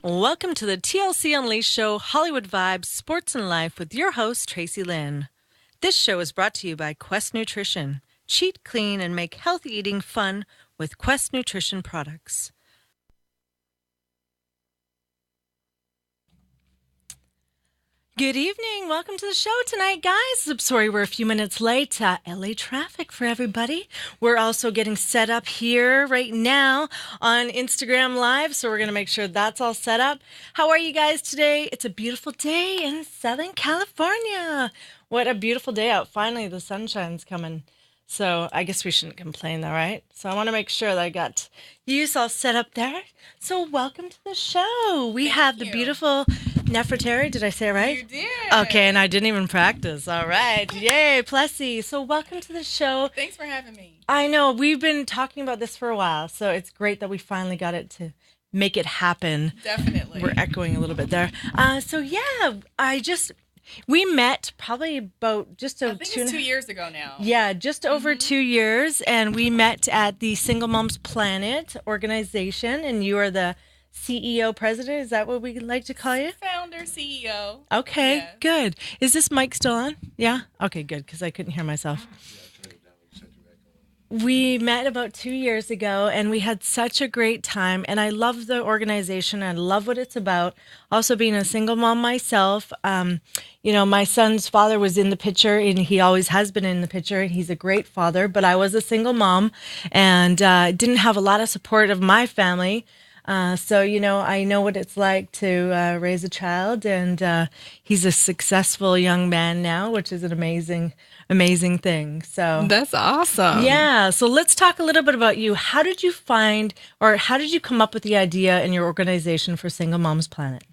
Welcome to the TLC Unleashed show, Hollywood Vibes, Sports and Life with your host, Traci Lynn. This show is brought to you by Quest Nutrition. Cheat, clean, and make healthy eating fun with Quest Nutrition products. Good evening. Welcome to the show tonight, guys. I'm sorry we're a few minutes late. LA traffic for everybody. We're also getting set up here right now on Instagram Live, so we're going to make sure that's all set up. How are you guys today? It's a beautiful day in Southern California. What a beautiful day out. Finally, the sunshine's coming. So I guess we shouldn't complain though, right? So I want to make sure that I got you all set up there. So welcome to the show. We have the beautiful Nefertari. Did I say it right? You did. Okay, and I didn't even practice. All right. Yay, Plessy. So welcome to the show. Thanks for having me. I know. We've been talking about this for a while, so it's great that we finally got it to make it happen. Definitely. We're echoing a little bit there. We met probably about just I think it's 2 years ago now. Yeah, just over 2 years, and we met at the Single Moms Planet organization, and you are the CEO president. Is that what we like to call you? Founder, CEO. Okay, Yes. good. Is this mic still on? Yeah? Okay, good, because I couldn't hear myself. We met about 2 years ago, and we had such a great time. And I love the organization. I love what it's about. Also, being a single mom myself, my son's father was in the picture, and he always has been in the picture. And he's a great father. But I was a single mom, and didn't have a lot of support of my family. I know what it's like to raise a child, and he's a successful young man now, which is an amazing thing. So That's awesome. yeah. So let's talk a little bit about you. How did you how did you come up with the idea in your organization for Single Moms Planet?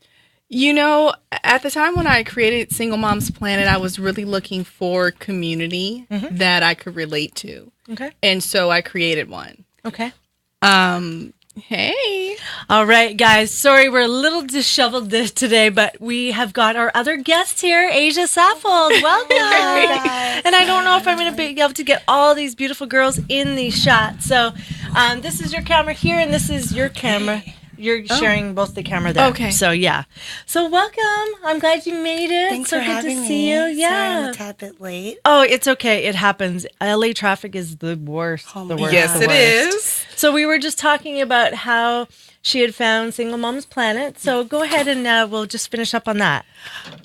At the time when I created Single Moms Planet, I was really looking for community that I could relate to. Okay. And so I created one. Okay. Hey. All right, guys. Sorry, we're a little disheveled today, but we have got our other guest here, Asia Saffold. Welcome. And I don't know if I'm going to be able to get all these beautiful girls in these shots. So this is your camera here, and this is your camera. You're sharing both the camera there. Okay. So, yeah. So, welcome. I'm glad you made it. Thanks so for good having to me. see you. Yeah. Sorry I'm a tad bit late. Oh, it's okay. It happens. LA traffic is the worst. Oh the my worst. Yes, the it worst. is. So we were just talking about how she had found Single Moms Planet. So go ahead and we'll just finish up on that.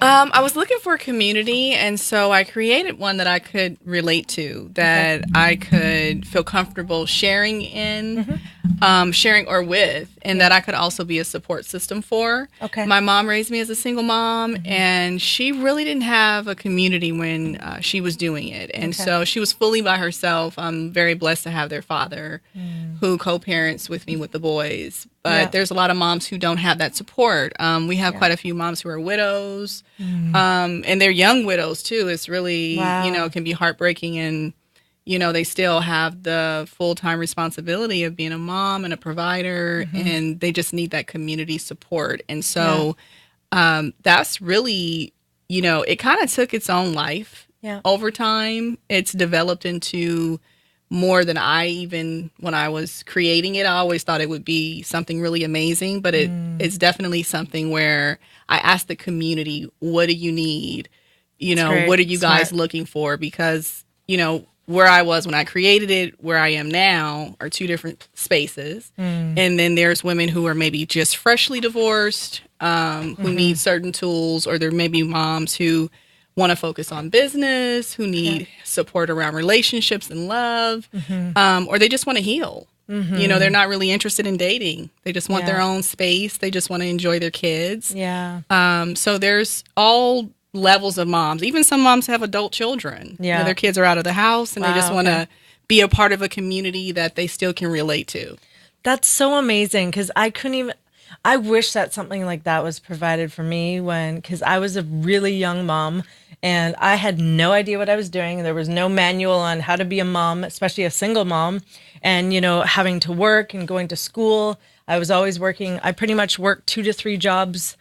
I was looking for a community, and so I created one that I could relate to, that I could feel comfortable sharing in, sharing or with, and that I could also be a support system for. Okay. My mom raised me as a single mom, and she really didn't have a community when she was doing it. And so she was fully by herself. I'm very blessed to have their father who co-parents with me with the boys. But there's a lot of moms who don't have that support. We have quite a few moms who are widows, and they're young widows too. It's really, can be heartbreaking, and they still have the full-time responsibility of being a mom and a provider, and they just need that community support. And so that's really, it kind of took its own life over time. It's developed into more than when I was creating it, I always thought it would be something really amazing, but it's definitely something where I asked the community, what do you need? What are you guys looking for? Because, where I was when I created it, where I am now are two different spaces. And then there's women who are maybe just freshly divorced, who need certain tools, or there may be moms who want to focus on business, who need support around relationships and love, or they just want to heal. They're not really interested in dating. They just want their own space. They just want to enjoy their kids. Yeah. So there's all levels of moms. Even some moms have adult children. Yeah. Their kids are out of the house, and they just want to be a part of a community that they still can relate to. That's so amazing, because I wish that something like that was provided for me because I was a really young mom and I had no idea what I was doing. There was no manual on how to be a mom, especially a single mom, and, having to work and going to school. I was always working. I pretty much worked 2 to 3 jobs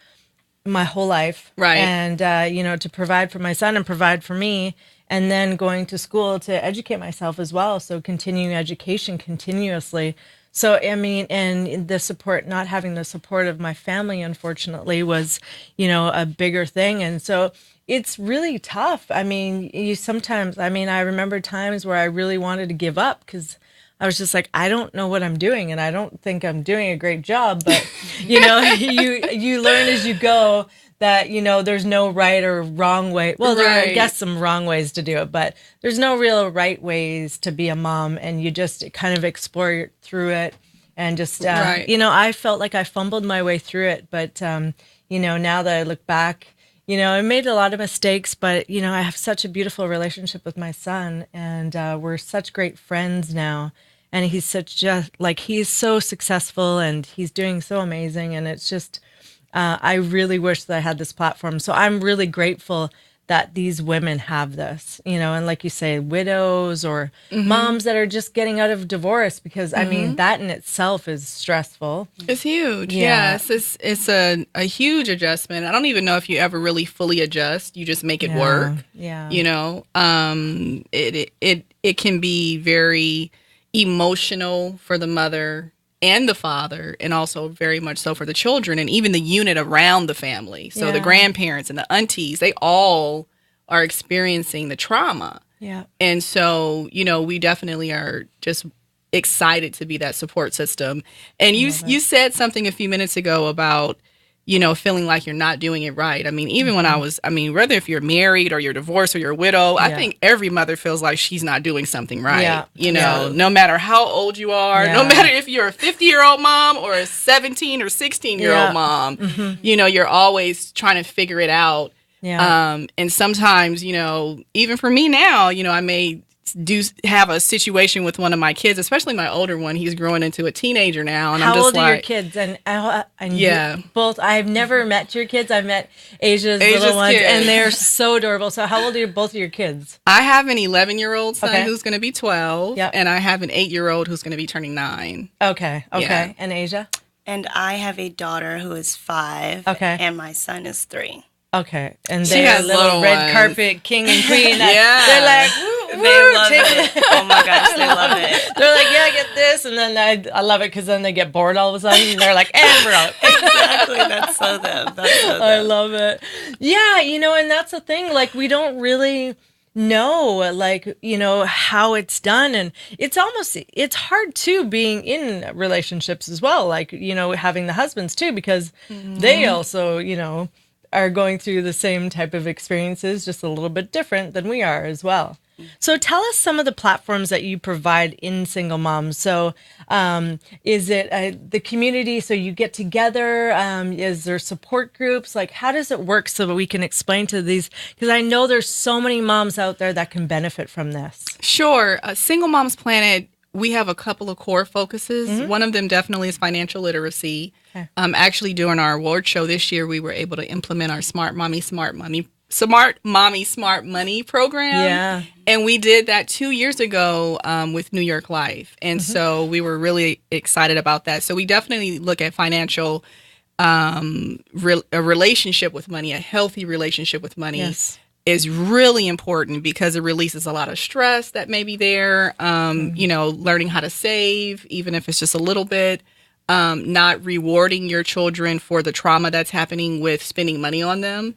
my whole life. Right. And, to provide for my son and provide for me, and then going to school to educate myself as well. So continuing education continuously. So, I mean, and the support, not having the support of my family, unfortunately, was, a bigger thing. And so it's really tough. I mean, you sometimes, I mean, I remember times where I really wanted to give up because I was just like, I don't know what I'm doing, and I don't think I'm doing a great job. But, you learn as you go that, there's no right or wrong way. Well, there are, I Right. guess, some wrong ways to do it, but there's no real right ways to be a mom, and you just kind of explore through it. And just, Right. I felt like I fumbled my way through it. But, now that I look back, I made a lot of mistakes, but, I have such a beautiful relationship with my son, and we're such great friends now. And he's he's so successful, and he's doing so amazing. And it's just, I really wish that I had this platform. So I'm really grateful that these women have this, and like you say, widows or moms that are just getting out of divorce, because I mean, that in itself is stressful. It's huge. Yeah. Yes, it's a huge adjustment. I don't even know if you ever really fully adjust. You just make it work. Yeah. It can be very emotional for the mother and the father, and also very much so for the children, and even the unit around the family. So the Yeah. grandparents and the aunties, they all are experiencing the trauma. Yeah. And so, we definitely are just excited to be that support system. And you said something a few minutes ago about, feeling like you're not doing it right. I mean, even when whether if you're married or you're divorced or you're a widow, I think every mother feels like she's not doing something right. Yeah. No matter how old you are, no matter if you're a 50-year-old mom or a 17 or 16-year-old mom, you're always trying to figure it out. Yeah. And sometimes, even for me now, I may have a situation with one of my kids, especially my older one. He's growing into a teenager now, and How I'm just old like, are your kids? And Yeah. both. I've never met your kids. I've met Asia's little ones, kids. and they're so adorable. So, how old are both of your kids? I have an 11-year-old son Okay. who's going to be 12, Yep. and I have an 8-year-old who's going to be turning 9. Okay. Yeah. And Asia? And I have a daughter who is 5. Okay. And my son is 3. Okay. And She they're has little little red ones. carpet king and queen. Yeah. They're like, woo, They woo, love take it. Oh my gosh, they love it. They're like, yeah, get this. And then I love it because then they get bored all of a sudden. And they're like, and we're out. Exactly. That's so them. That's so them. I love it. Yeah, and that's the thing. Like, we don't really know, like, how it's done. And it's hard too being in relationships as well. Like, having the husbands too, because they also, are going through the same type of experiences, just a little bit different than we are as well. So tell us some of the platforms that you provide in Single Moms. So is it the community? So you get together? Is there support groups? Like, how does it work so that we can explain to these? Because I know there's so many moms out there that can benefit from this. Sure. Single Moms Planet, we have a couple of core focuses. One of them definitely is financial literacy. Okay. Actually, during our award show this year, we were able to implement our Smart Mommy, Smart Money program. Yeah. And we did that 2 years ago with New York Life. And so we were really excited about that. So we definitely look at financial, a relationship with money, a healthy relationship with money. Yes. Is really important because it releases a lot of stress that may be there. Learning how to save, even if it's just a little bit. Not rewarding your children for the trauma that's happening with spending money on them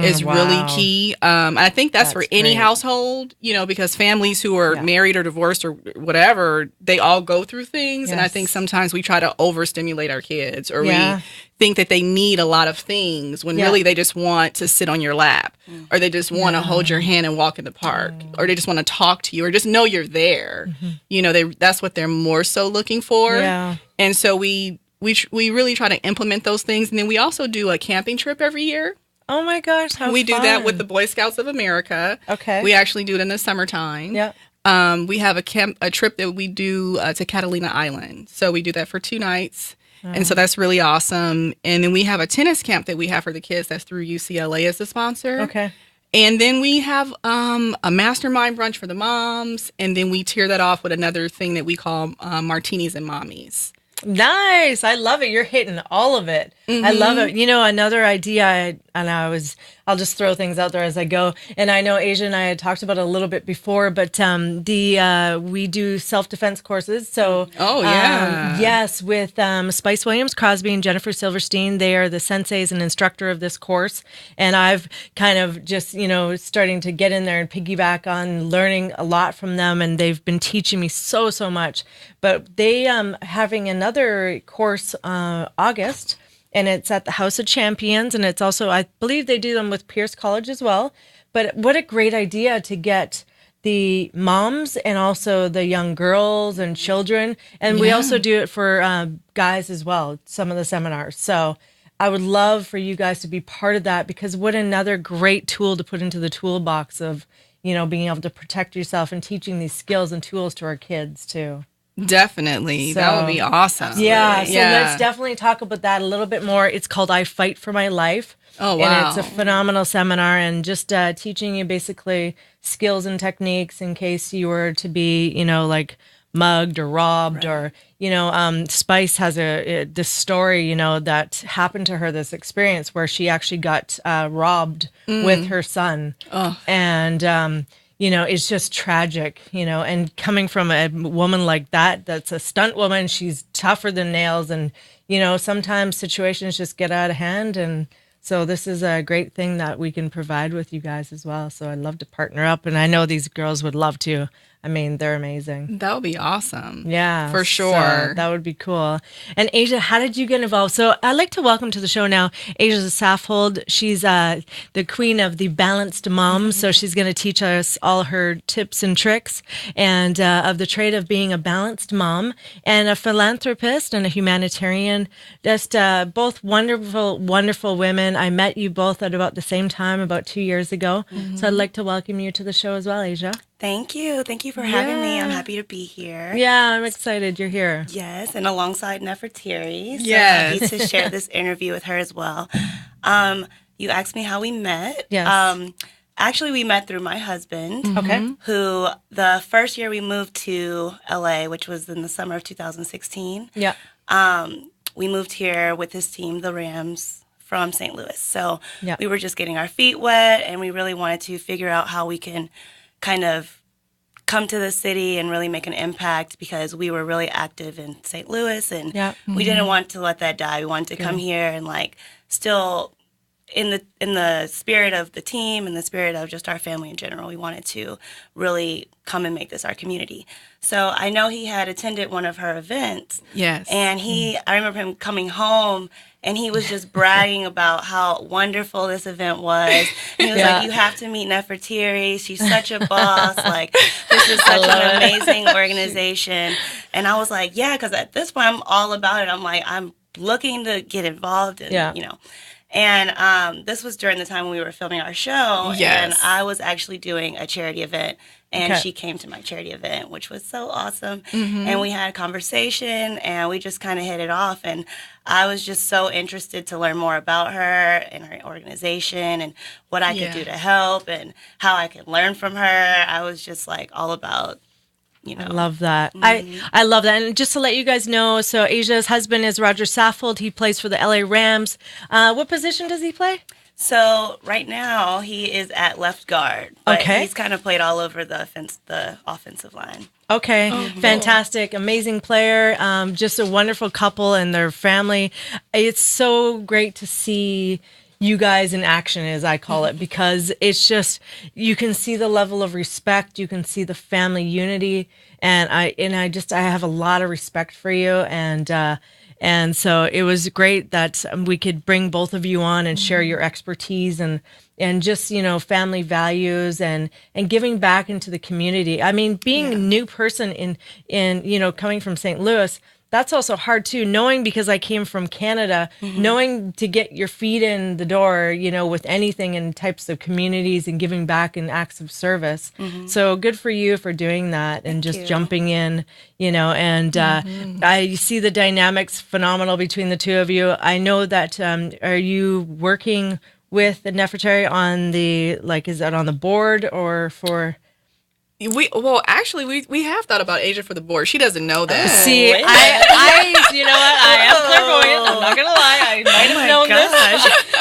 is really key. I think that's for any great. household, because families who are married or divorced or whatever, they all go through things. And I Yes. think sometimes we try to overstimulate our kids, or Yeah. we think that they need a lot of things when really they just want to sit on your lap, or they just want to hold your hand and walk in the park, or they just want to talk to you, or just know you're there. That's what they're more so looking for. Yeah. And so we really try to implement those things. And then we also do a camping trip every year. Oh my gosh, how We do that with fun. the Boy Scouts of America. Okay. We actually do it in the summertime. Yeah. We have a trip that we do to Catalina Island. So we do that for 2 nights. And so that's really awesome. And then we have a tennis camp that we have for the kids that's through UCLA as the sponsor. Okay. And then we have a mastermind brunch for the moms. And then we tier that off with another thing that we call martinis and mommies. Nice. I love it. You're hitting all of it. I love it. Another idea, I I'll just throw things out there as I go. And I know Asia and I had talked about it a little bit before, but we do self-defense courses. So, Oh, yeah. yes, with Spice Williams Crosby and Jennifer Silverstein, they are the senseis and instructor of this course. And I've kind of just, starting to get in there and piggyback on learning a lot from them. And they've been teaching me so much. But they having another course August. And it's at the House of Champions. And it's also, I believe they do them with Pierce College as well. But what a great idea to get the moms and also the young girls and children. And we also do it for guys as well, some of the seminars. So I would love for you guys to be part of that, because what another great tool to put into the toolbox of, being able to protect yourself and teaching these skills and tools to our kids too. Definitely. That would be awesome. Yeah. So let's definitely talk about that a little bit more. It's called I Fight for My Life. Oh, wow. And it's a phenomenal seminar, and just teaching you basically skills and techniques in case you were to be, like mugged or robbed, or, Spice has this story, that happened to her, this experience where she actually got robbed with her son. Oh. And, it's just tragic, and coming from a woman like that, that's a stunt woman, she's tougher than nails. And, sometimes situations just get out of hand. And so this is a great thing that we can provide with you guys as well. So I'd love to partner up. And I know these girls would love to. I mean, they're amazing. That would be awesome. Yeah. For sure. So that would be cool. And Asia, how did you get involved? So I'd like to welcome to the show now Asia Saffold. She's the queen of the balanced mom. So she's going to teach us all her tips and tricks and of the trade of being a balanced mom, and a philanthropist and a humanitarian. Just both wonderful, wonderful women. I met you both at about the same time, about 2 years ago. So I'd like to welcome you to the show as well, Asia. Thank you. Thank you for having me. I'm happy to be here. Yeah, I'm excited you're here. Yes, and alongside Nefertari. So Yes. happy to share this interview with her as well. You asked me how we met. Yes. Actually, we met through my husband. Okay. Who the first year we moved to LA, which was in the summer of 2016. Yeah. We moved here with his team, the Rams, from St. Louis. So Yeah. we were just getting our feet wet, and we really wanted to figure out how we can kind of come to the city and really make an impact, because we were really active in St. Louis, and we didn't want to let that die. We wanted to come here and still in the spirit of the team and the spirit of just our family in general, we wanted to really come and make this our community. So I know he had attended one of her events. Yes. And I remember him coming home, and he was just bragging about how wonderful this event was. And he was like, you have to meet Nefertari. She's such a boss. This is such an amazing organization. And I was like, yeah, because at this point, I'm all about it. I'm like, I'm looking to get involved. And, And this was during the time when we were filming our show. Yes. And I was actually doing a charity event. And she came to my charity event, which was so awesome. And we had a conversation, and we just kind of hit it off. And I was just so interested to learn more about her and her organization and what I could do to help and how I could learn from her. I was just all about, I love that. I love that. And just to let you guys know, so Asia's husband is Roger Saffold. He plays for the LA Rams. What position does he play? So right now he is at left guard. But he's kind of played all over the offensive line. Okay. Fantastic. Amazing player. Just a wonderful couple and their family. It's so great to see you guys in action, as I call it, because it's just, you can see the level of respect. You can see the family unity. And I have a lot of respect for you. And so it was great that we could bring both of you on and share your expertise and just, family values and giving back into the community. I mean, being a new person in coming from St. Louis, that's also hard too, knowing, because I came from Canada, knowing to get your feet in the door, with anything in types of communities and giving back in acts of service. So good for you for doing that and just jumping in, and I see the dynamics phenomenal between the two of you. I know that, are you working with the Nefertari on is that on the board or for? We have thought about Asia for the board. She doesn't know that. See, you know what? I am clairvoyant. I'm not gonna lie. I might have known this.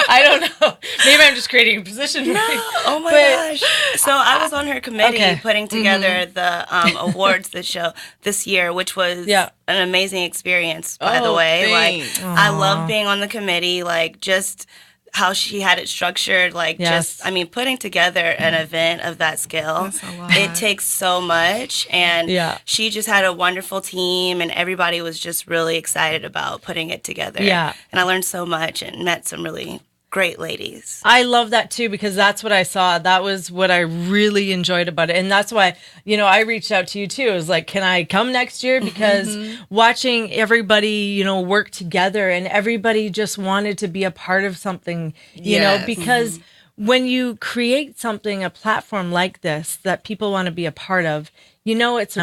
I don't know. Maybe I'm just creating a position. No. Oh my gosh. So I was on her committee putting together the awards this year, which was an amazing experience, by the way. Thanks. Like, I love being on the committee, like, just how she had it structured, like, putting together an event of that scale, it takes so much, and she just had a wonderful team, and everybody was just really excited about putting it together. And I learned so much and met some really great ladies. I love that too, because that's what I saw. That was what I really enjoyed about it. And that's why, I reached out to you too. It was like, can I come next year? Because watching everybody, work together, and everybody just wanted to be a part of something, because when you create something, a platform like this that people want to be a part of, it's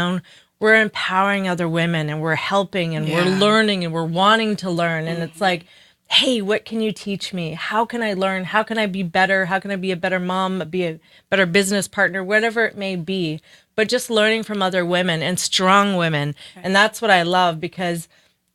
we're empowering other women, and we're helping, and we're learning, and we're wanting to learn. And it's like, hey, what can you teach me? How can I learn? How can I be better? How can I be a better mom, be a better business partner, whatever it may be? But just learning from other women, and strong women. And that's what I love, because,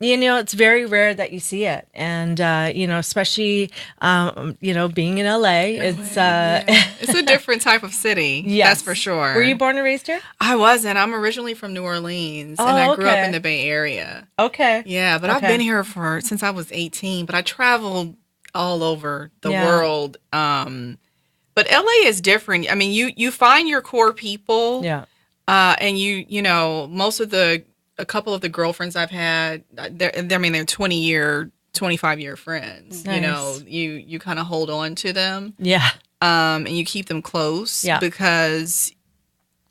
it's very rare that you see it. And, especially, being in LA, it's it's a different type of city. That's for sure. Were you born and raised here? I wasn't. I'm originally from New Orleans, and I grew up in the Bay Area. Okay. Yeah, but I've been here since I was 18, but I traveled all over the world. But LA is different. I mean, you find your core people. Yeah. And most of a couple of the girlfriends I've had, they're 25-year friends. Nice. You kind of hold on to them. Yeah. And you keep them close. Yeah. Because,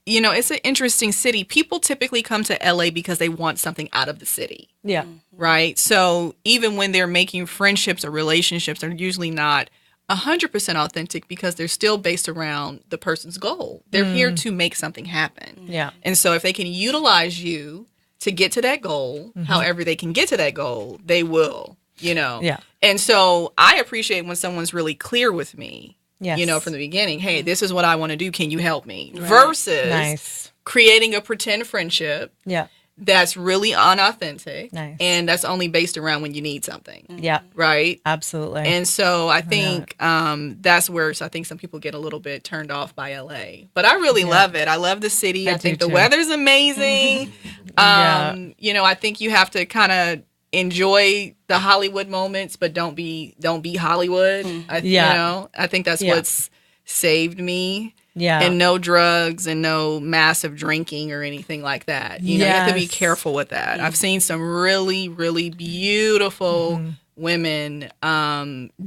it's an interesting city. People typically come to LA because they want something out of the city. Yeah. Right? So even when they're making friendships or relationships, they're usually not 100% authentic, because they're still based around the person's goal. They're here to make something happen. Yeah. And so if they can utilize you to get to that goal, however they can get to that goal, they will, Yeah. And so I appreciate when someone's really clear with me, from the beginning, hey, this is what I want to do. Can you help me? Right. Versus creating a pretend friendship. Yeah. That's really unauthentic. Nice. And that's only based around when you need something. Yeah. Right? Absolutely. And so I think that's where I think some people get a little bit turned off by LA. But I really love it. I love the city. I think the weather's amazing. I think you have to kind of enjoy the Hollywood moments, but don't be Hollywood. I think that's what's saved me. Yeah. And no drugs and no massive drinking or anything like that. You have to be careful with that. I've seen some really, really beautiful women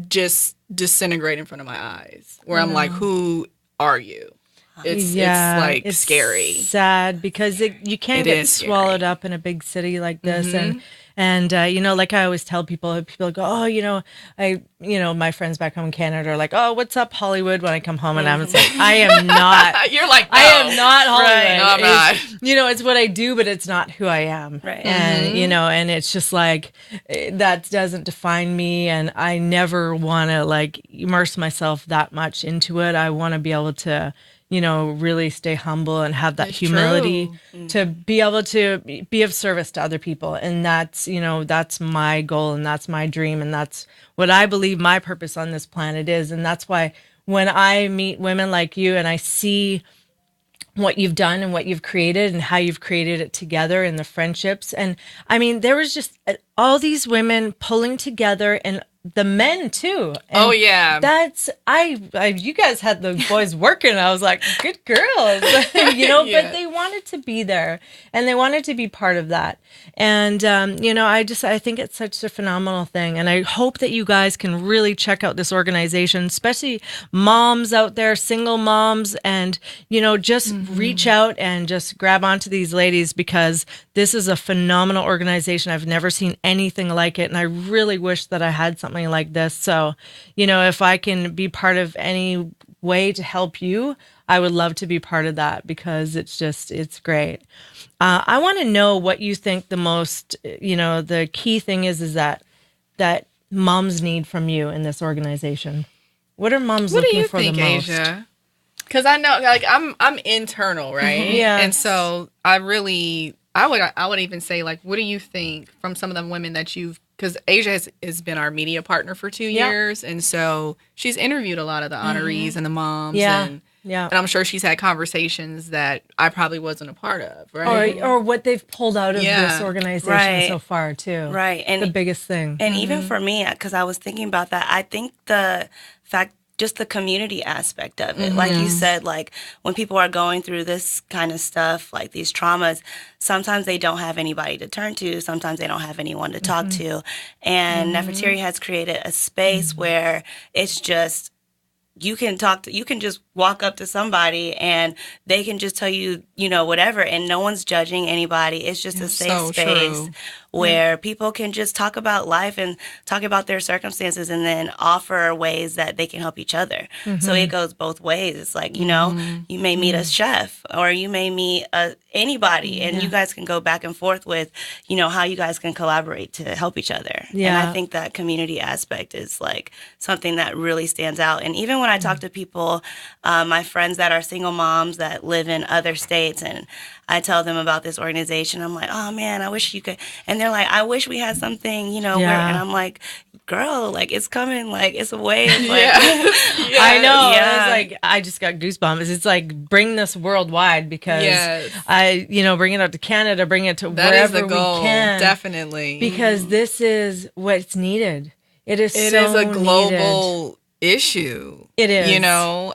just disintegrate in front of my eyes, where I'm like, who are you? It's scary. Sad, because you can't get swallowed up in a big city like this. And like I always tell people go, oh, my friends back home in Canada are like, oh, what's up, Hollywood, when I come home, and I'm just like, I am not. You're like, no. I am not Hollywood. Right. No, I'm not. It's what I do, but it's not who I am. Right. And, and it's just like, that doesn't define me. And I never want to immerse myself that much into it. I want to be able to, really stay humble and have that humility to be able to be of service to other people. And that's, that's my goal, and that's my dream. And that's what I believe my purpose on this planet is. And that's why when I meet women like you and I see what you've done and what you've created and how you've created it together, and the friendships. And I mean, there was just all these women pulling together, and the men too. And that's you guys had the boys working. I was like, good girls, but they wanted to be there, and they wanted to be part of that. And I think it's such a phenomenal thing, and I hope that you guys can really check out this organization, especially moms out there, single moms, and just reach out and just grab onto these ladies, because this is a phenomenal organization. I've never seen anything like it, and I really wish that I had something like this. So, if I can be part of any way to help you, I would love to be part of that, because it's great. I want to know what you think the most, the key thing is that moms need from you in this organization. What are moms looking for the most? Asia? Because I know, like, I'm internal, right? Yeah. And so I would even say, like, what do you think from some of the women that because Asia has been our media partner for 2 years, and so she's interviewed a lot of the honorees and the moms, and I'm sure she's had conversations that I probably wasn't a part of, right? Or what they've pulled out of this organization so far too. Right, and the biggest thing. And even for me, because I was thinking about that, I think the fact, just the community aspect of it. Like you said, like when people are going through this kind of stuff, like these traumas, sometimes they don't have anybody to turn to. Sometimes they don't have anyone to talk to. And Nefertiti has created a space where it's just, you can just walk up to somebody and they can just tell you, whatever, and no one's judging anybody. It's just a safe space where people can just talk about life and talk about their circumstances and then offer ways that they can help each other. So it goes both ways. It's like, you may meet a chef or you may meet anybody and you guys can go back and forth with, how you guys can collaborate to help each other. Yeah. And I think that community aspect is like something that really stands out. And even when I talk to people, my friends that are single moms that live in other states, and I tell them about this organization, I'm like, oh man, I wish you could. And they're like, I wish we had something, where, and I'm like, girl, like it's coming, like it's a way. Like, I know. Yeah. It's like, I just got goosebumps. It's like, bring this worldwide because bring it out to Canada, bring it to wherever we can. Definitely. Because this is what's needed. It is a global issue. It is.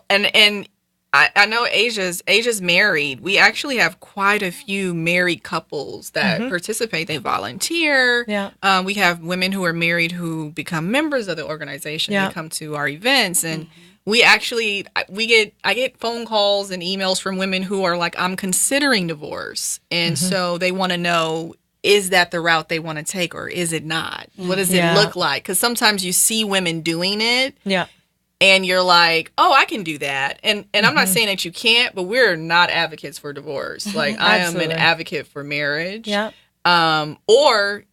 And I know Asia's married. We actually have quite a few married couples that participate. They volunteer. Yeah. We have women who are married who become members of the organization. They come to our events, and I get phone calls and emails from women who are like, I'm considering divorce, and so they want to know, is that the route they want to take or is it not? What does it look like? Because sometimes you see women doing it. Yeah. And you're like, oh, I can do that. And I'm not saying that you can't, but we're not advocates for divorce. Like, I am an advocate for marriage. Yeah. Or,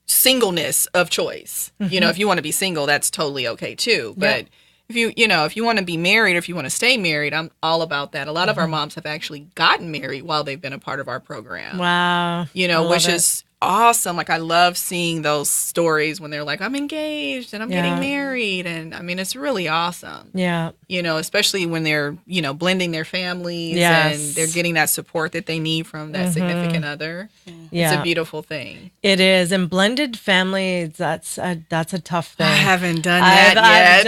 singleness of choice. If you want to be single, that's totally okay too. But if you want to be married or if you want to stay married, I'm all about that. A lot of our moms have actually gotten married while they've been a part of our program. Wow. Which is awesome. Like, I love seeing those stories when they're like, I'm engaged and I'm getting married. And I mean, it's really awesome. Yeah. Especially when they're, blending their families and they're getting that support that they need from that significant other. Yeah. It's a beautiful thing. It is. And blended families, that's a tough thing. I haven't done that yet.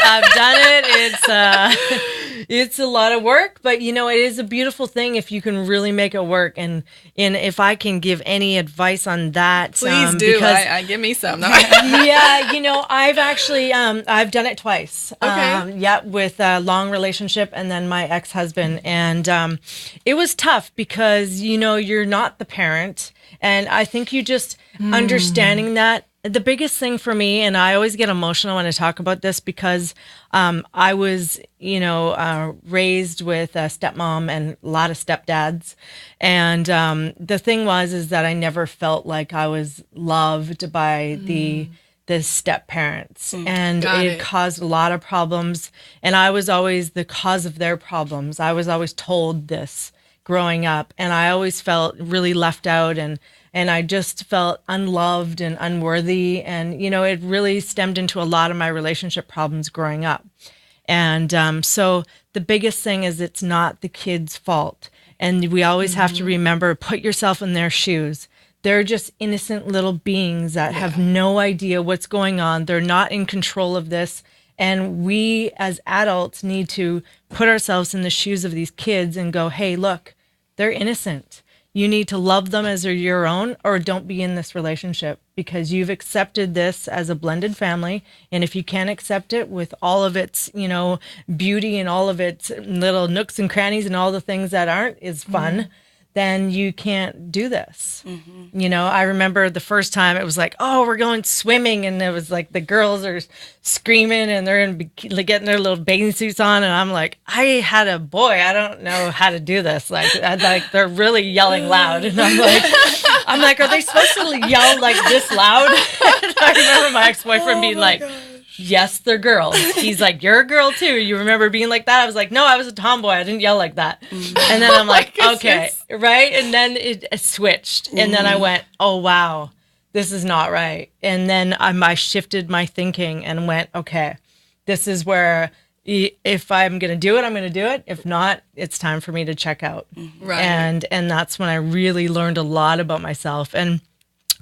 I've done it. It's a lot of work, but it is a beautiful thing if you can really make it work. And if I can give any advice on that, please do. Because, give me some. No. I've actually I've done it twice. Okay. With a long relationship and then my ex-husband, and it was tough because you're not the parent, and I think you just understanding that. The biggest thing for me, and I always get emotional when I talk about this because I was, raised with a stepmom and a lot of stepdads. And the thing is that I never felt like I was loved by the step parents. And it caused a lot of problems. And I was always the cause of their problems. I was always told this growing up. And I always felt really left out, and I just felt unloved and unworthy. And, it really stemmed into a lot of my relationship problems growing up. And so the biggest thing is it's not the kid's fault. And we always have to remember, put yourself in their shoes. They're just innocent little beings that have no idea what's going on. They're not in control of this. And we as adults need to put ourselves in the shoes of these kids and go, hey, look, they're innocent. You need to love them as they're your own, or don't be in this relationship because you've accepted this as a blended family. And if you can't accept it with all of its, beauty and all of its little nooks and crannies and all the things that aren't as fun, then you can't do this. I remember the first time it was like, oh, we're going swimming. And it was like the girls are screaming and they're getting their little bathing suits on. And I'm like, I had a boy. I don't know how to do this. Like they're really yelling loud. And I'm like, are they supposed to yell like this loud? I remember my ex-boyfriend being like, yes, they're girls. He's like, you're a girl too. You remember being like that? I was like, no, I was a tomboy. I didn't yell like that. And then I'm like, okay, right? And then it switched. And then I went, oh, wow, this is not right. And then I shifted my thinking and went, okay, this is where if I'm going to do it, I'm going to do it. If not, it's time for me to check out. Right. And that's when I really learned a lot about myself. And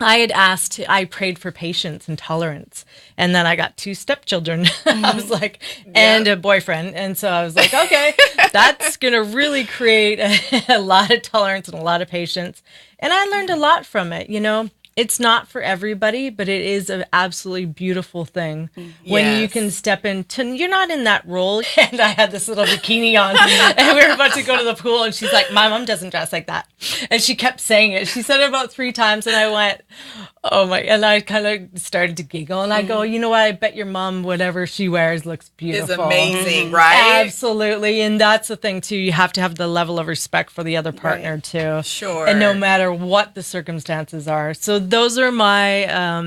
I prayed for patience and tolerance. And then I got 2 stepchildren. I was like, and a boyfriend. And so I was like, okay, that's going to really create a lot of tolerance and a lot of patience. And I learned a lot from it. You know, it's not for everybody, but it is an absolutely beautiful thing when you can step into, you're not in that role. And I had this little bikini on and we were about to go to the pool and she's like, my mom doesn't dress like that. And she kept saying it. She said it about 3 times and I went, oh my, and I kind of started to giggle and I go, you know what? I bet your mom, whatever she wears looks beautiful. It's amazing, right? Absolutely. And that's the thing too. You have to have the level of respect for the other partner too. Sure. And no matter what the circumstances are. So those are my,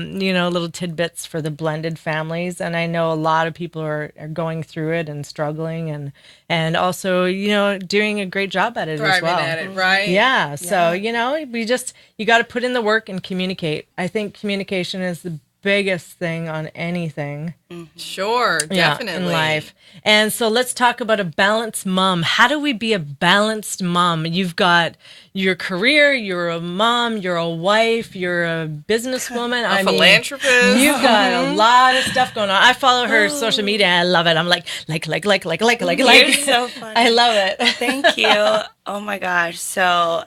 little tidbits for the blended families. And I know a lot of people are going through it and struggling and also, doing a great job at it as well. Thriving at it, right? Yeah. So, you got to put in the work and communicate. I think communication is the biggest thing on anything. Sure, definitely. In life. And so let's talk about a balanced mom. How do we be a balanced mom? You've got your career, you're a mom, you're a wife, you're a businesswoman. A philanthropist. You've got a lot of stuff going on. I follow her social media and I love it. I'm like. You're so funny. I love it. Thank you. Oh my gosh. So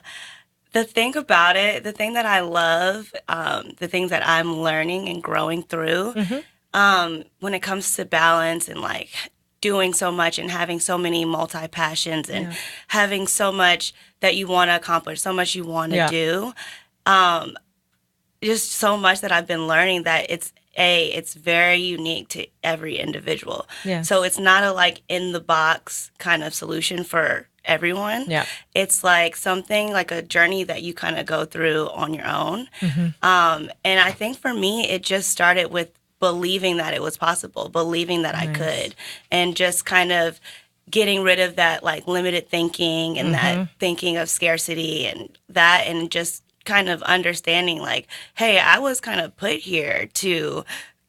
the thing about it, the thing that I love, the things that I'm learning and growing through, when it comes to balance and like doing so much and having so many multi-passions and having so much that you want to accomplish, so much you want to do, just so much that I've been learning that it's very unique to every individual. Yeah. So it's not a like in the box kind of solution for everyone. Yeah. It's like something like a journey that you kind of go through on your own. And I think for me, it just started with believing that it was possible, believing that I could, and just kind of getting rid of that like limited thinking and that thinking of scarcity and that, and just kind of understanding like, hey, I was kind of put here to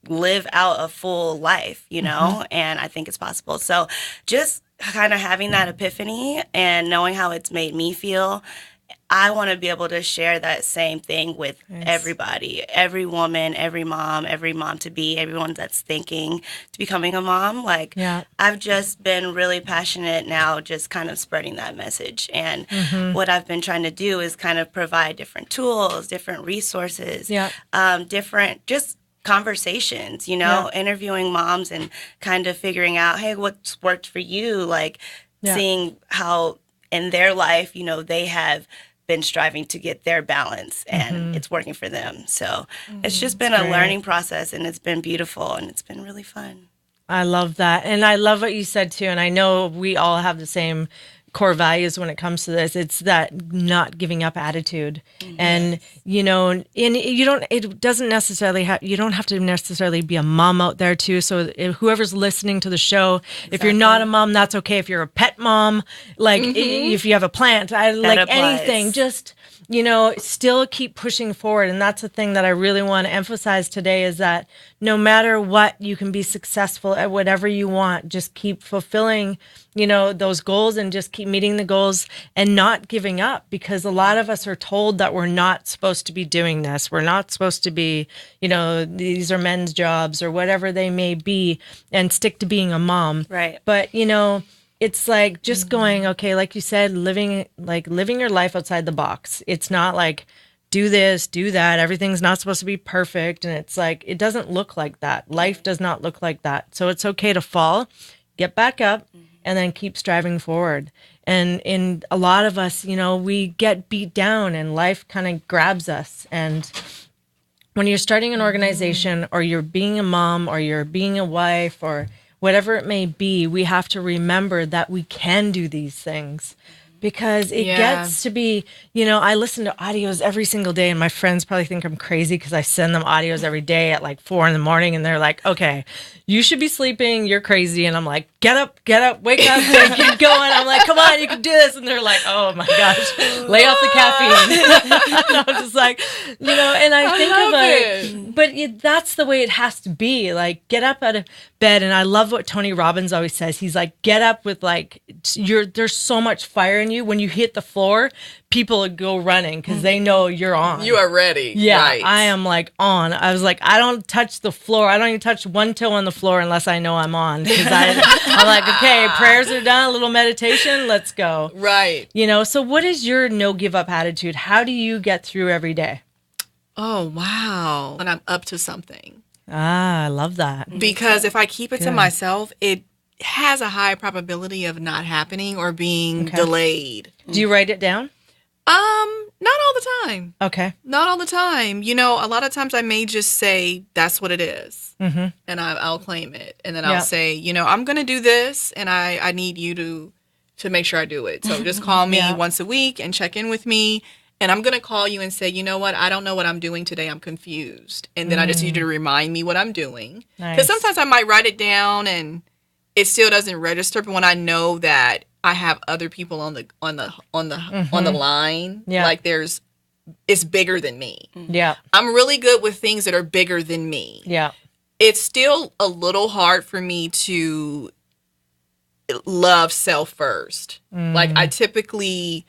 live out a full life, and I think it's possible. So just kind of having that epiphany and knowing how it's made me feel, I want to be able to share that same thing with everybody, every woman, every mom to be, everyone that's thinking to becoming a mom. Like, I've just been really passionate now, just kind of spreading that message. And what I've been trying to do is kind of provide different tools, different resources, different just conversations, interviewing moms and kind of figuring out, hey, what's worked for you? Like seeing how in their life, they have been striving to get their balance and it's working for them. So it's just been a learning process and it's been beautiful and it's been really fun. I love that. And I love what you said too. And I know we all have the same core values when it comes to this. It's that not giving up attitude. And, and it doesn't necessarily you don't have to necessarily be a mom out there too. So whoever's listening to the show, if you're not a mom, that's okay. If you're a pet mom, like if you have a plant, anything, just, still keep pushing forward. And that's the thing that I really want to emphasize today is that no matter what, you can be successful at whatever you want. Just keep fulfilling, those goals and just keep meeting the goals and not giving up, because a lot of us are told that we're not supposed to be doing this. We're not supposed to be, these are men's jobs or whatever they may be, and stick to being a mom. Right. But, it's like just going, okay, like you said, living your life outside the box. It's not like do this, do that. Everything's not supposed to be perfect. And it's like, it doesn't look like that. Life does not look like that. So it's okay to fall, get back up, and then keep striving forward. And in a lot of us, we get beat down and life kind of grabs us. And when you're starting an organization or you're being a mom or you're being a wife or whatever it may be, we have to remember that we can do these things because it gets to be, I listen to audios every single day, and my friends probably think I'm crazy because I send them audios every day at like 4 a.m, and they're like, okay, you should be sleeping, you're crazy. And I'm like, get up, wake up, keep going. I'm like, come on, you can do this. And they're like, oh my gosh, lay off the caffeine. And I'm just like, and I think about it, but that's the way it has to be. Like, get up out of bed. And I love what Tony Robbins always says. He's like, get up with like, there's so much fire in you. When you hit the floor, people go running because they know you're on. You are ready. Yeah, right. I am like on. I was like, I don't touch the floor. I don't even touch one toe on the floor unless I know I'm on. Because I'm like, okay, prayers are done, a little meditation, let's go. Right. So what is your no give up attitude? How do you get through every day? Oh, wow. And I'm up to something. Ah, I love that. Because if I keep it to myself, it has a high probability of not happening or being delayed. Do you write it down? Not all the time. Okay. Not all the time. A lot of times I may just say, that's what it is. Mm-hmm. And I'll claim it. And then I'll say, I'm going to do this and I need you to make sure I do it. So just call me once a week and check in with me. And I'm going to call you and say, you know what? I don't know what I'm doing today. I'm confused. And then I just need you to remind me what I'm doing. Because sometimes I might write it down and it still doesn't register. But when I know that I have other people on the line, like it's bigger than me. Yeah. I'm really good with things that are bigger than me. Yeah. It's still a little hard for me to love self first. Like I typically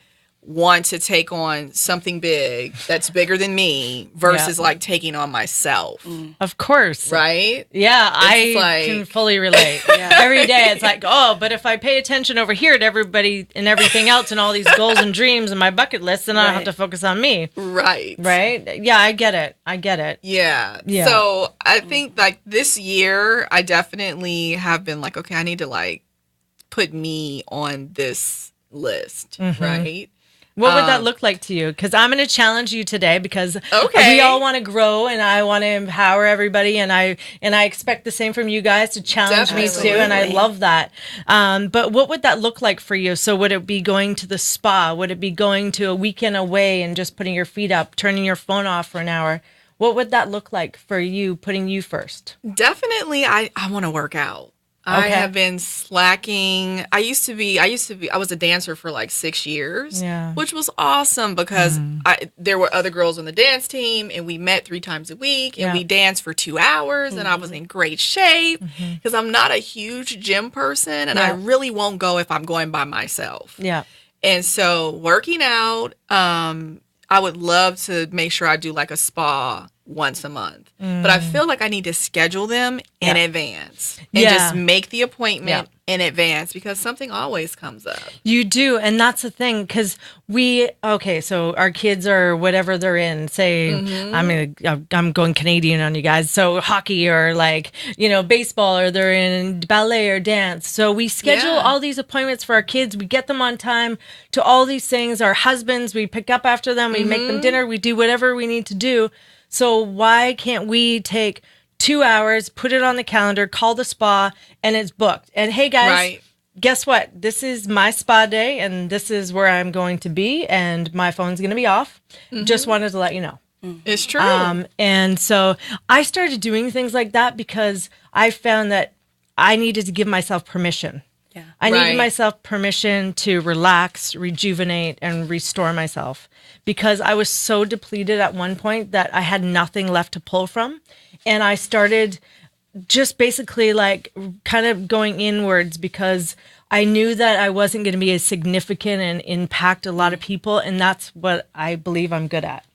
want to take on something big that's bigger than me versus like taking on myself. Of course. Right? Yeah, I can fully relate. Every day it's like, oh, but if I pay attention over here to everybody and everything else and all these goals and dreams and my bucket list, then I don't have to focus on me. Right. Right? Yeah, I get it. Yeah. So I think like this year, I definitely have been like, okay, I need to like put me on this list. Right? What would that look like to you? Because I'm going to challenge you today because we all want to grow and I want to empower everybody and I expect the same from you guys to challenge me too, and I love that. But what would that look like for you? So would it be going to the spa? Would it be going to a weekend away and just putting your feet up, turning your phone off for an hour? What would that look like for you, putting you first? Definitely, I want to work out. I have been slacking. I was a dancer for like 6 years, which was awesome because there were other girls on the dance team and we met 3 times a week and we danced for 2 hours and I was in great shape because I'm not a huge gym person and I really won't go if I'm going by myself. Yeah. And so working out, I would love to make sure I do like a spa once a month. But I feel like I need to schedule them in advance and just make the appointment in advance because something always comes up. You do. And that's the thing because so our kids are whatever they're in, say, I'm going Canadian on you guys. So hockey or like, baseball, or they're in ballet or dance. So we schedule all these appointments for our kids. We get them on time to all these things. Our husbands, we pick up after them. We make them dinner. We do whatever we need to do. So why can't we take 2 hours, put it on the calendar, call the spa, and it's booked? And hey, guys, guess what? This is my spa day, and this is where I'm going to be, and my phone's going to be off. Just wanted to let you know. It's true. And so I started doing things like that because I found that I needed to give myself permission. I needed myself permission to relax, rejuvenate, and restore myself because I was so depleted at one point that I had nothing left to pull from. And I started just basically like kind of going inwards because I knew that I wasn't going to be as significant and impact a lot of people. And that's what I believe I'm good at.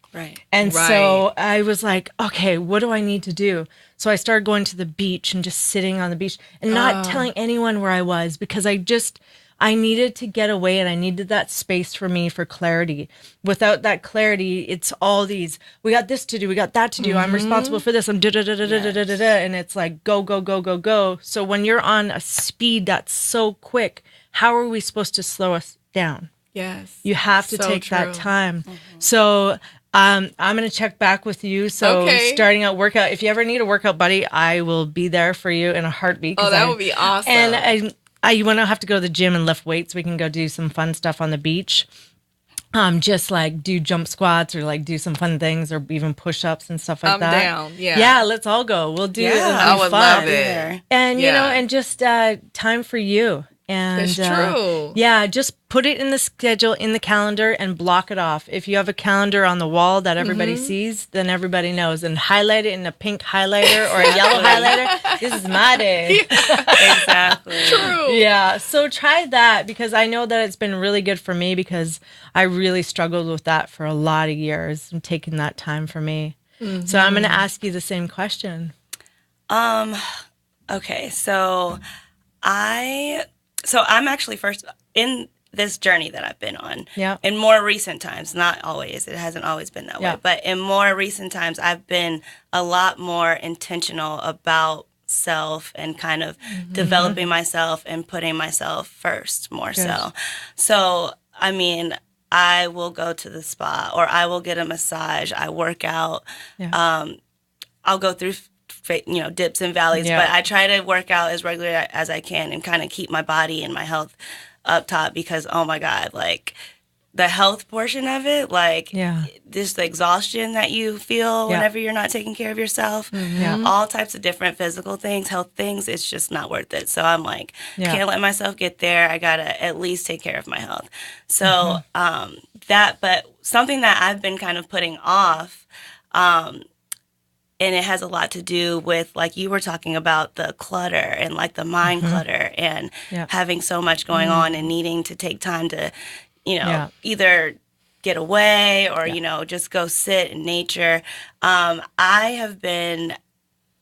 And so I was like, okay, what do I need to do? So I started going to the beach and just sitting on the beach and not telling anyone where I was because I needed to get away and I needed that space for me for clarity. Without that clarity, it's all these, we got this to do, we got that to do. I'm responsible for this. I'm da-da-da-da-da-da-da-da. And it's like, go, go, go, go, go. So when you're on a speed that's so quick, how are we supposed to slow us down? Yes. You have to take that time. So I'm going to check back with you. So starting out workout, if you ever need a workout buddy, I will be there for you in a heartbeat. Oh, that would be awesome. And you want to have to go to the gym and lift weights. We can go do some fun stuff on the beach. Just like do jump squats or like do some fun things or even push-ups and stuff like that. I'm down. Yeah. Yeah, let's all go. We'll do it. It'll be I would fun. love it. And, Yeah. and just time for you. And It's true. Yeah, just put it in the schedule, in the calendar, and block it off. If you have a calendar on the wall that everybody sees, then everybody knows. And highlight it in a pink highlighter or a yellow highlighter. This is my day. Exactly. True. Yeah, so try that because I know that it's been really good for me because I really struggled with that for a lot of years and taking that time for me. So I'm going to ask you the same question. Okay, so I'm actually first in this journey that I've been on. Yeah. In more recent times, not always. It hasn't always been that Yeah. way. But in more recent times, I've been a lot more intentional about self and kind of developing myself and putting myself first more so. So, I mean, I will go to the spa or I will get a massage. I work out. Yeah. I'll go through dips and valleys, Yeah. but I try to work out as regularly as I can and kind of keep my body and my health up top because, oh my God, like the health portion of it, like just the exhaustion that you feel whenever you're not taking care of yourself, all types of different physical things, health things, it's just not worth it. So I'm like, can't let myself get there. I got to at least take care of my health. So but something that I've been kind of putting off, and it has a lot to do with, like you were talking about, the clutter and like the mind clutter and having so much going on and needing to take time to, either get away or, just go sit in nature. I have been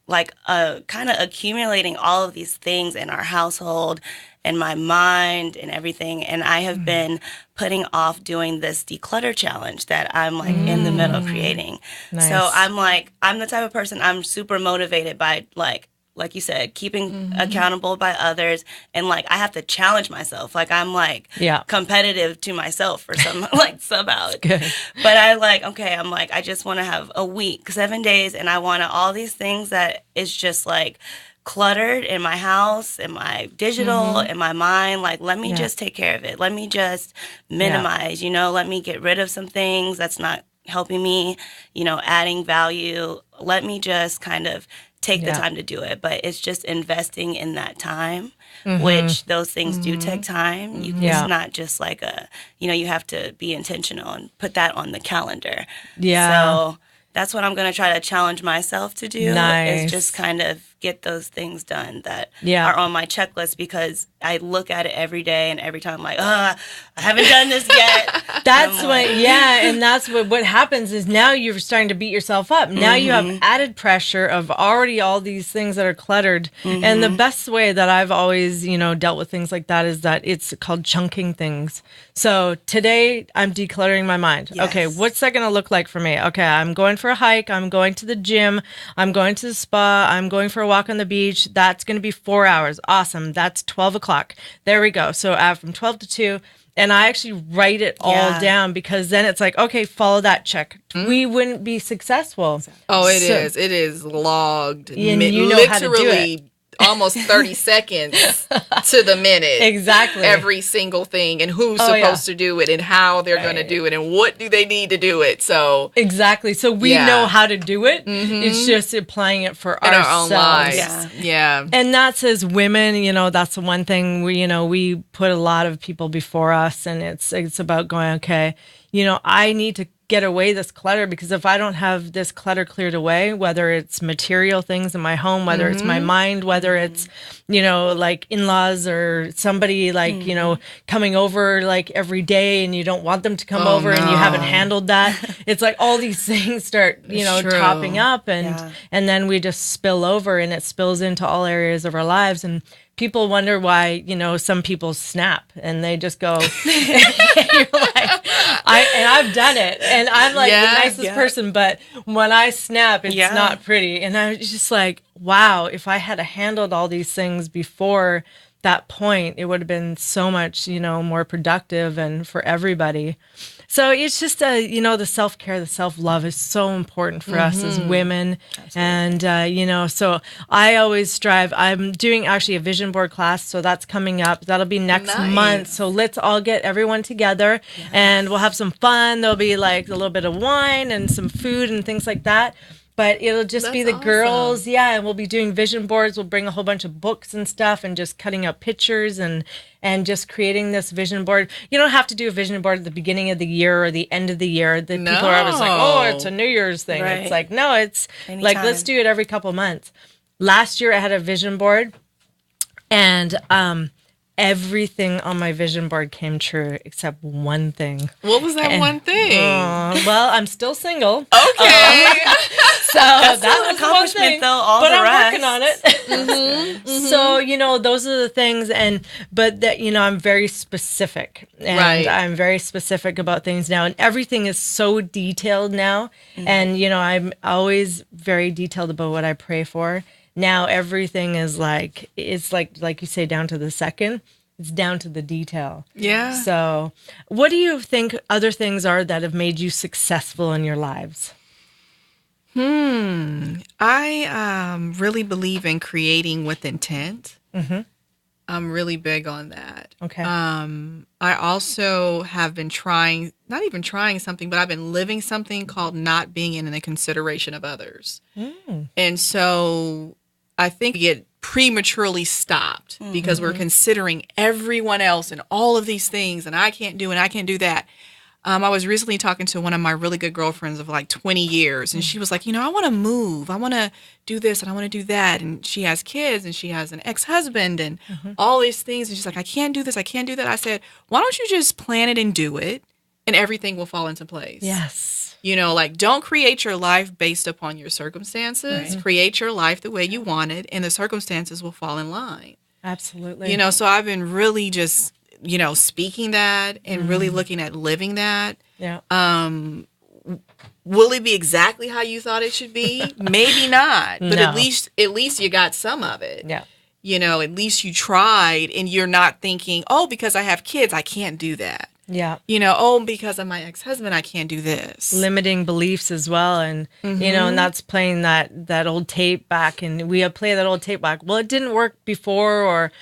like kind of accumulating all of these things in our household and my mind and everything. And I have been putting off doing this declutter challenge that I'm like in the middle of creating. Nice. So I'm the type of person, I'm super motivated by like you said, keeping accountable by others. And like, I have to challenge myself. Like I'm like competitive to myself or some like somehow. But I just want to have a week, 7 days. And I want all these things that is just like cluttered in my house, in my digital, in my mind. Like, let me just take care of it. Let me just minimize, let me get rid of some things that's not helping me, adding value. Let me just kind of take the time to do it. But it's just investing in that time, which those things do take time. It's not just like you have to be intentional and put that on the calendar. So that's what I'm going to try to challenge myself to do is just kind of get those things done that are on my checklist because I look at it every day and every time I'm like, I haven't done this yet. That's and that's what happens is now you're starting to beat yourself up. Now you have added pressure of already all these things that are cluttered. And the best way that I've always, dealt with things like that is that it's called chunking things. So today I'm decluttering my mind. Yes. Okay, what's that going to look like for me? Okay, I'm going for a hike. I'm going to the gym. I'm going to the spa. I'm going for a walk on the beach. That's going to be 4 hours. Awesome. That's 12 o'clock. There we go. So from 12 to 2. And I actually write it all down because then it's like, okay, follow that check. We wouldn't be successful. Oh, it is. It is logged. And you know how to do it. Almost 30 seconds to the minute. Exactly. Every single thing and who's supposed to do it and how they're going to do it and what do they need to do it. So exactly. So we know how to do it. It's just applying it for in ourselves. Our own lives. Yeah. And that's as women, that's the one thing we put a lot of people before us and it's about going, okay, I need to get away this clutter because if I don't have this clutter cleared away, whether it's material things in my home, whether it's my mind, whether it's, like in-laws or somebody like, coming over like every day and you don't want them to come over and you haven't handled that. It's like all these things start, topping up and then we just spill over and it spills into all areas of our lives. And people wonder why, some people snap and they just go, you're like, I've done it. And I'm like the nicest person, but when I snap, it's not pretty. And I was just like, wow, if I had handled all these things before, that point, it would have been so much, more productive and for everybody. So it's just, the self-care, the self-love is so important for us as women. Absolutely. And, so I always strive. I'm doing actually a vision board class. So that's coming up. That'll be next month. So let's all get everyone together and we'll have some fun. There'll be like a little bit of wine and some food and things like that. But it'll just be the girls, and we'll be doing vision boards. We'll bring a whole bunch of books and stuff and just cutting out pictures and just creating this vision board. You don't have to do a vision board at the beginning of the year or the end of the year. People are always like, oh, it's a New Year's thing. Right. It's like, no, it's anytime. Like, let's do it every couple months. Last year I had a vision board and everything on my vision board came true except one thing. What was that one thing? Well, I'm still single. Okay. So that's an accomplishment, though. But I'm working on it. So those are the things, but that I'm very specific, and I'm very specific about things now, and everything is so detailed now, and I'm always very detailed about what I pray for. Now everything is like you say, down to the second. It's down to the detail. Yeah. So, what do you think other things are that have made you successful in your lives? I really believe in creating with intent. Mm-hmm. I'm really big on that. Okay. I also have been not even trying something, but I've been living something called not being in the consideration of others. And so I think we get prematurely stopped because we're considering everyone else and all of these things, and I can't do and I can't do that. I was recently talking to one of my really good girlfriends of like 20 years, and she was like, I want to move. I want to do this and I want to do that. And she has kids and she has an ex-husband and all these things. And she's like, I can't do this. I can't do that. I said, why don't you just plan it and do it, and everything will fall into place. Yes. Don't create your life based upon your circumstances. Right. Create your life the way you want it, and the circumstances will fall in line. Absolutely. So I've been really just speaking that and really looking at living that. Yeah. Will it be exactly how you thought it should be? Maybe not. But at least you got some of it. Yeah. At least you tried, and you're not thinking, oh, because I have kids, I can't do that. Yeah. Oh, because of my ex-husband, I can't do this. Limiting beliefs as well. And, and that's playing that old tape back. And we play that old tape back. Well, it didn't work before, or,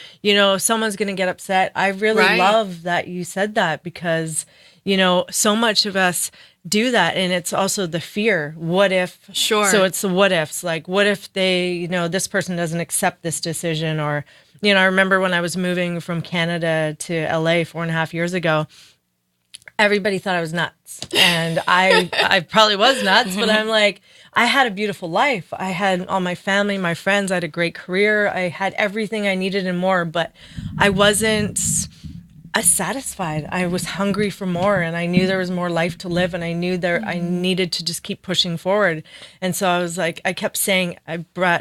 someone's going to get upset. I really love that you said that, because, so much of us do that. And it's also the fear. What if? Sure. So it's the what ifs. Like, what if they, this person doesn't accept this decision? Or, I remember when I was moving from Canada to LA 4.5 years ago, everybody thought I was nuts, and I probably was nuts, but I'm like, I had a beautiful life. I had all my family, my friends. I had a great career. I had everything I needed and more, but I wasn't satisfied. I was hungry for more, and I knew there was more life to live, and I knew I needed to just keep pushing forward. And so I was like, I kept saying,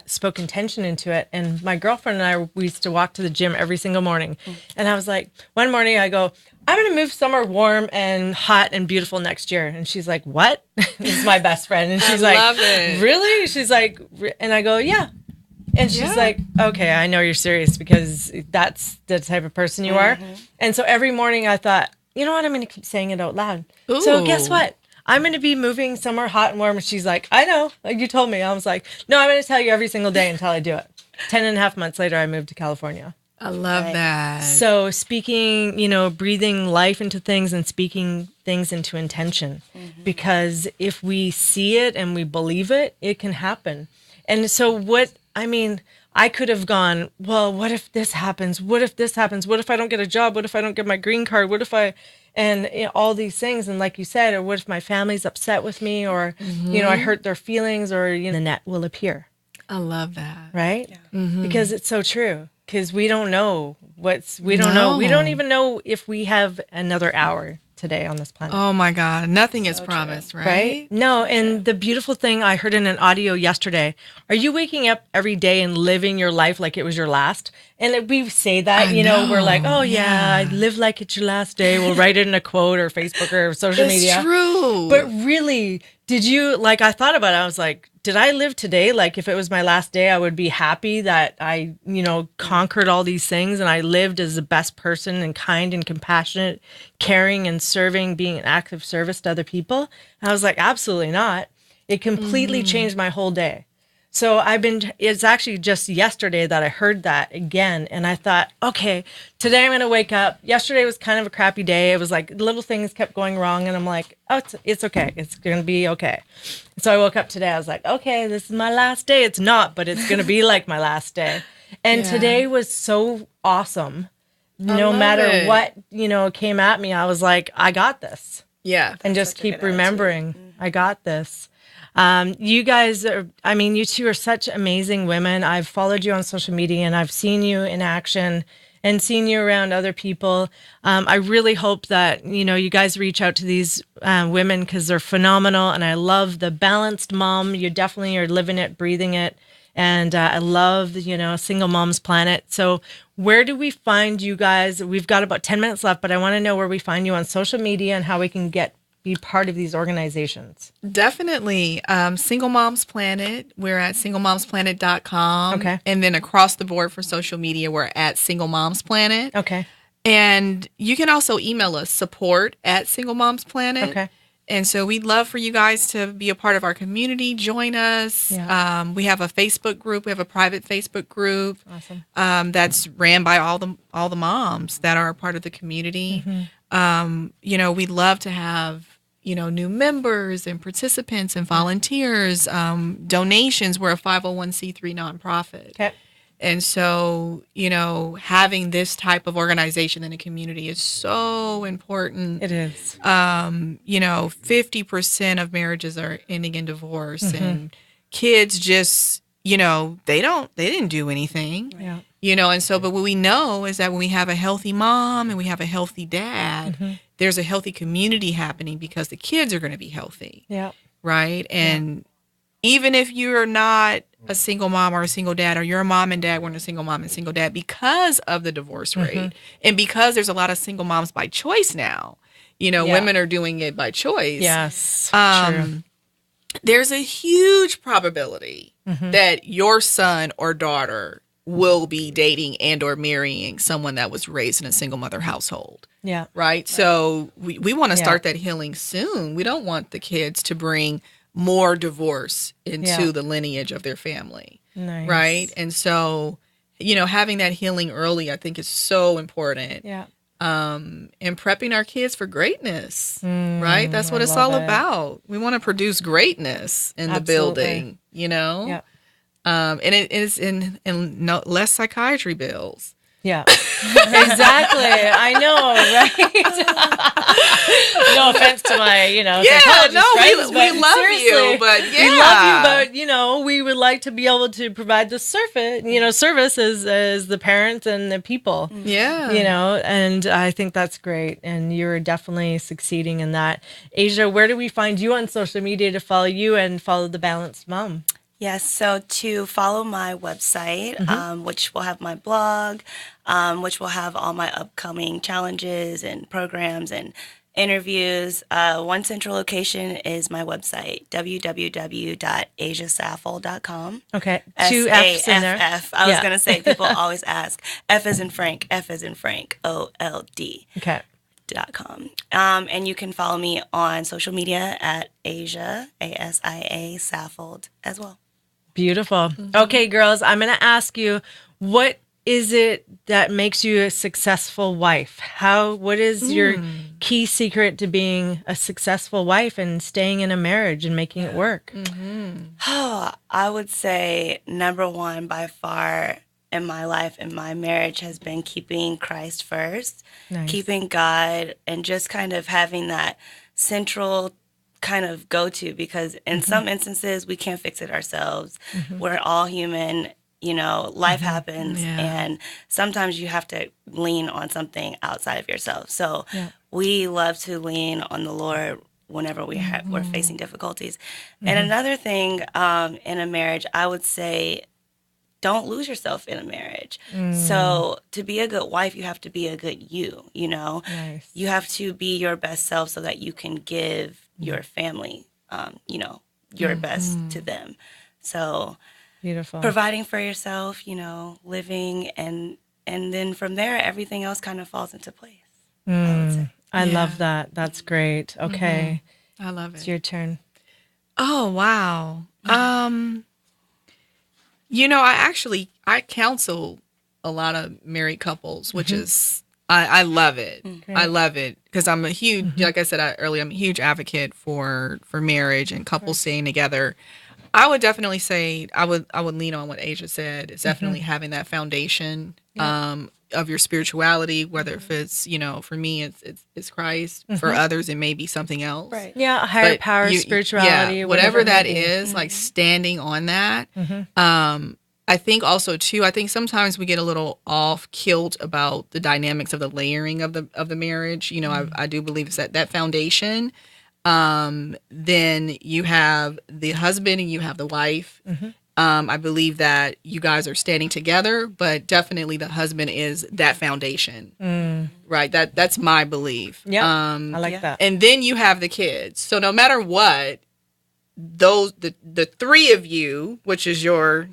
spoke intention into it. And my girlfriend and we used to walk to the gym every single morning. And I was like, one morning I go, I'm going to move somewhere warm and hot and beautiful next year. And she's like, what? This is my best friend. And she's like, love it. Really? She's like, and I go, yeah. And she's like, okay, I know you're serious, because that's the type of person you are. And so every morning I thought, you know what? I'm going to keep saying it out loud. Ooh. So guess what? I'm going to be moving somewhere hot and warm. And she's like, I know. Like you told me. I was like, no, I'm going to tell you every single day until I do it. 10.5 months later, I moved to California. I love that. So speaking, breathing life into things and speaking things into intention, because if we see it and we believe it, it can happen. And so I could have gone, well, what if this happens? What if this happens? What if I don't get a job? What if I don't get my green card? What if all these things. And like you said, or what if my family's upset with me, or, I hurt their feelings, or, the net will appear. I love that. Right? Yeah. Because it's so true. Because we don't know we don't know. We don't even know if we have another hour today on this planet. Oh my God. Nothing is promised, right? No. And the beautiful thing I heard in an audio yesterday, are you waking up every day and living your life like it was your last? And we say that, we're like, oh, yeah, live like it's your last day. We'll write it in a quote or Facebook or social media. It's true. But really, did you, like, I thought about it. I was like, did I live today? Like, if it was my last day, I would be happy that I, conquered all these things and I lived as the best person and kind and compassionate, caring and serving, being an active service to other people. And I was like, absolutely not. It completely changed my whole day. So it's actually just yesterday that I heard that again. And I thought, okay, today I'm going to wake up. Yesterday was kind of a crappy day. It was like little things kept going wrong. And I'm like, oh, it's okay. It's going to be okay. So I woke up today. I was like, okay, this is my last day. It's not, but it's going to be like my last day. And today was so awesome. No matter what, came at me, I was like, I got this. Yeah. And just keep remembering, I got this. You guys you two are such amazing women. I've followed you on social media and I've seen you in action and seen you around other people. I really hope that, you guys reach out to these women because they're phenomenal. And I love the balanced mom. You definitely are living it, breathing it. And I love, Single Moms Planet. So where do we find you guys? We've got about 10 minutes left, but I want to know where we find you on social media and how we can be part of these organizations. Definitely. Single Moms Planet. We're at singlemomsplanet.com. Okay. And then across the board for social media, we're at Single Moms Planet. Okay. And you can also email us, support at Single Moms Planet. Okay. And so we'd love for you guys to be a part of our community, join us. Yeah. We have a Facebook group. We have a private Facebook group. Awesome. That's ran by all the moms that are a part of the community. Mm-hmm. We'd love to have new members and participants and volunteers, donations. We're a 501c3 nonprofit. Okay. And so, having this type of organization in a community is so important. It is. 50% of marriages are ending in divorce, and kids just, they didn't do anything. Yeah. And so, but what we know is that when we have a healthy mom and we have a healthy dad, there's a healthy community happening because the kids are going to be healthy. Yeah. Right. And even if you're not a single mom or a single dad, or you're a mom and dad weren't a single mom and single dad, because of the divorce rate and because there's a lot of single moms by choice now, women are doing it by choice. Yes. True. There's a huge probability that your son or daughter will be dating and or marrying someone that was raised in a single mother household. Yeah. Right. So we want to start that healing soon. We don't want the kids to bring more divorce into the lineage of their family. Nice. Right. And so, having that healing early, I think is so important. Yeah. And prepping our kids for greatness. Right. That's what it's all about. We want to produce greatness in the building, Yeah. And it is in less psychiatry bills. Yeah, exactly. I know, right? No offense to my, psychologist friends, we love you, but we love you, but we would like to be able to provide the service as the parents and the people. Yeah, and I think that's great, and you're definitely succeeding in that. Asia, where do we find you on social media to follow you and follow the Balanced Mom? Yes, so to follow my website, which will have my blog, which will have all my upcoming challenges and programs and interviews. One central location is my website, www.asiasaffold.com. Okay, two F's in there. S-A-F-F. I was going to say, people always ask, F as in Frank, O-L-D. Okay. .com. And you can follow me on social media at Asia, A-S-I-A, Saffold as well. Beautiful. Okay, girls, I'm going to ask you, what is it that makes you a successful wife? What is your key secret to being a successful wife and staying in a marriage and making it work? Oh, I would say number one by far in my life, in my marriage, has been keeping Christ first, keeping God, and just kind of having that central kind of go-to, because in some instances we can't fix it ourselves. We're all human, life happens, and sometimes you have to lean on something outside of yourself. So we love to lean on the Lord whenever we're facing difficulties. And another thing in a marriage, I would say, don't lose yourself in a marriage. So to be a good wife, you have to be a good you, you know. Nice. You have to be your best self so that you can give your family, you know, your best to them. So Beautiful. providing for yourself, you know, living, and then from there, everything else kind of falls into place. I would say. I love that. That's great. Okay. I love it. It's your turn. Oh, wow. You know, I counsel a lot of married couples, which is, I love it. Great. I love it because I'm a huge, like I said earlier, I'm a huge advocate for marriage and couples staying together. I would definitely say, I would lean on what Asia said. It's definitely having that foundation, of your spirituality, whether if it's, you know, for me, it's Christ. For others, it may be something else. Right. Yeah, a higher But power, spirituality. Yeah, whatever it may that be. is, like standing on that. I think also too, I think sometimes we get a little off kilt about the dynamics of the layering of the marriage. You know, I do believe it's that foundation. Then you have the husband and you have the wife. I believe that you guys are standing together, but definitely the husband is that foundation, right? That's my belief. Yeah, I like that. And then you have the kids. So no matter what, the three of you, which is your,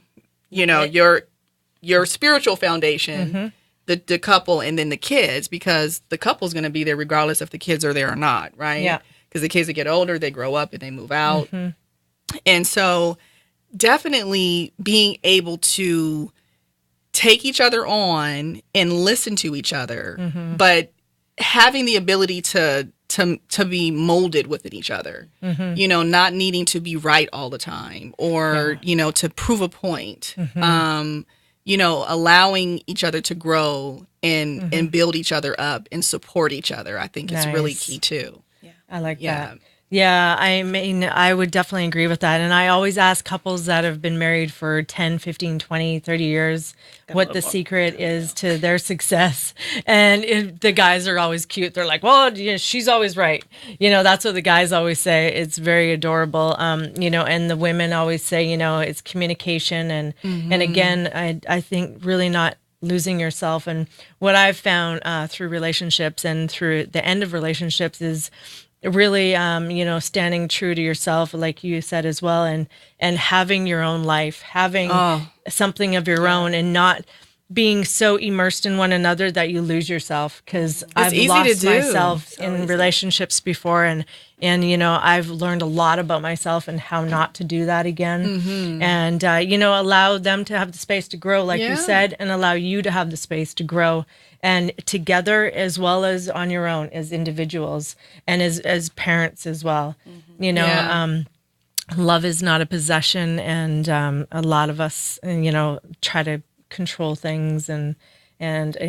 you know, your spiritual foundation, the couple, and then the kids, because the couple's going to be there regardless if the kids are there or not, right? Yeah. Because the kids that get older, they grow up and they move out, and so definitely being able to take each other on and listen to each other, but having the ability to be molded within each other, you know, not needing to be right all the time or, you know, to prove a point, you know, allowing each other to grow and build each other up and support each other, I think is really key too. I like that. Yeah, I mean, I would definitely agree with that. And I always ask couples that have been married for 10, 15, 20, 30 years what the secret is to their success. And the guys are always cute. They're like, well, yeah, she's always right. You know, that's what the guys always say. It's very adorable. You know, and the women always say, you know, it's communication. And again, I think really not losing yourself. And what I've found through relationships and through the end of relationships is really, you know, standing true to yourself, like you said as well, and having your own life, having something of your own, and not being so immersed in one another that you lose yourself. Because I've lost myself in relationships before, and you know, I've learned a lot about myself and how not to do that again. And you know, allow them to have the space to grow, like you said, and allow you to have the space to grow. And together, as well as on your own, as individuals and as parents as well. You know, love is not a possession, and a lot of us, you know, try to control things and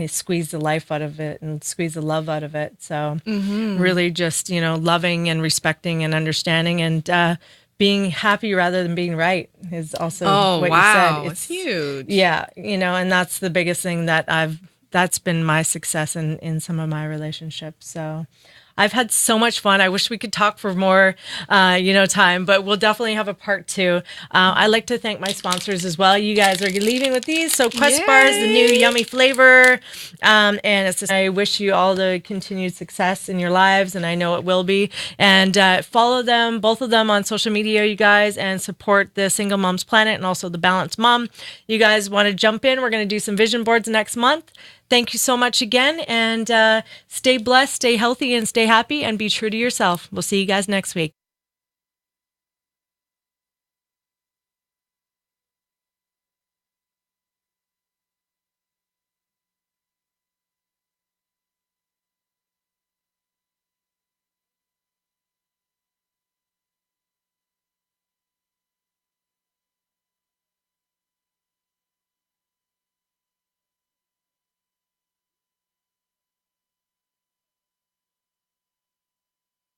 squeeze the life out of it and squeeze the love out of it. So really just, you know, loving and respecting and understanding and being happy rather than being right is also what you said. It's huge. Yeah, you know, and that's the biggest thing that's been my success in some of my relationships. So I've had so much fun. I wish we could talk for more, you know, time, but we'll definitely have a part 2. I'd like to thank my sponsors as well. You guys are leaving with these. So Quest Bars, the new yummy flavor. And it's just, I wish you all the continued success in your lives, and I know it will be. And follow them, both of them, on social media, you guys, and support the Single Moms Planet and also the Balanced Mom. You guys want to jump in? We're going to do some vision boards next month. Thank you so much again, and stay blessed, stay healthy, and stay happy, and be true to yourself. We'll see you guys next week.